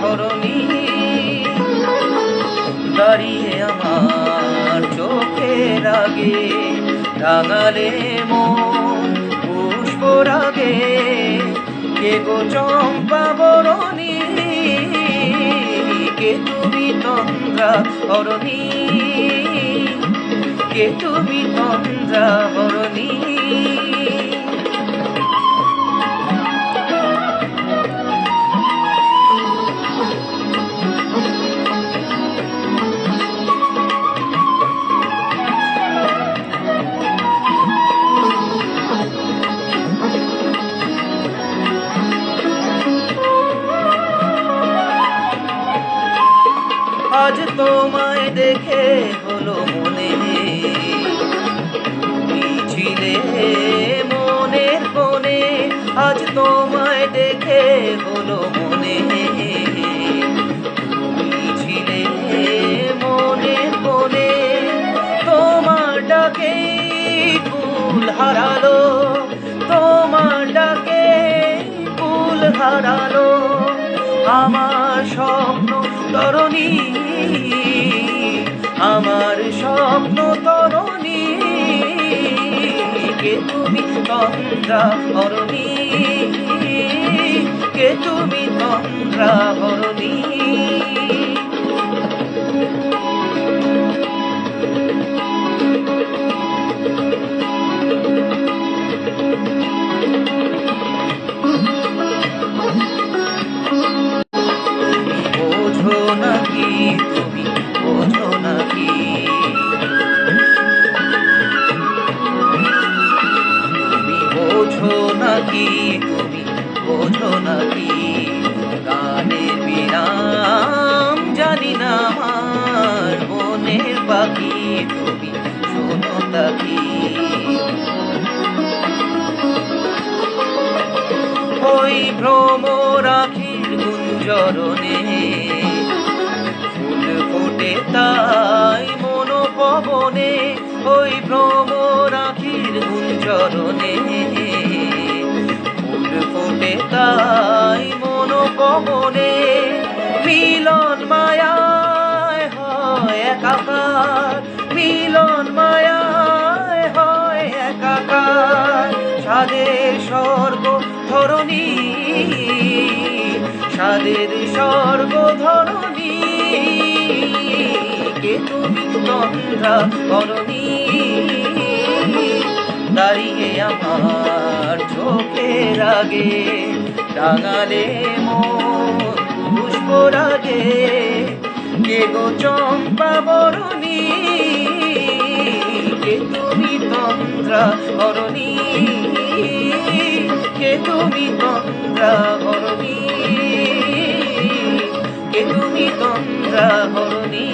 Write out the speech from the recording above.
ধরণী দাঁড়িয়ে আমার চোখের আগে রাঙালে মন পুষ্পরাগে কে গো চম্পা বরণী কে তুমি তন্দ্রা হরণী কে তুমি তন্দ্রা হরণী আজ তোমায় দেখে হলো মনে তুমি ছিলে মনের কোণে আজ তোমায় দেখে হলো মনে তুমি ছিলে মনের কোণে তোমার ডাকে ফুল হারালো তোমার ডাকে ফুল হারালো আমার স্বপ্ন তরণী আমার স্বপ্ন তরণী কে তুমি তন্দ্রা হরণী কে তুমি তন্দ্রা হরণী বোঝো নাকি তুমি বোঝো নাকি তুমি বোঝো নাকি তুমি বোঝো নাকি গানের বিরাম জানি না আমার বনের পাখি তুমি শোনো তাকি ওই ভ্রমরাখির গুঞ্জরণে ফুল ফোটে তাই মনোপবনে ওই ভ্রমরাখির গুঞ্জরণে ফুল ফোটে তাই মনোপবনে মিলন মায়ায় হয় একাকার মিলন মায়ায় হয় একাকার সাদের স্বর্গ ধরণী সাদের স্বর্গ ধরণী কে তুমি তন্দ্রা হরণী দাঁড়িয়ে আমার চোখের আগে রাঙালে মন পুষ্পরাগে কে গো চম্পা বরণী কে তুমি তন্দ্রা হরণী কে তুমি তন্দ্রা হরণী কে তুমি তন্দ্রা হরণী।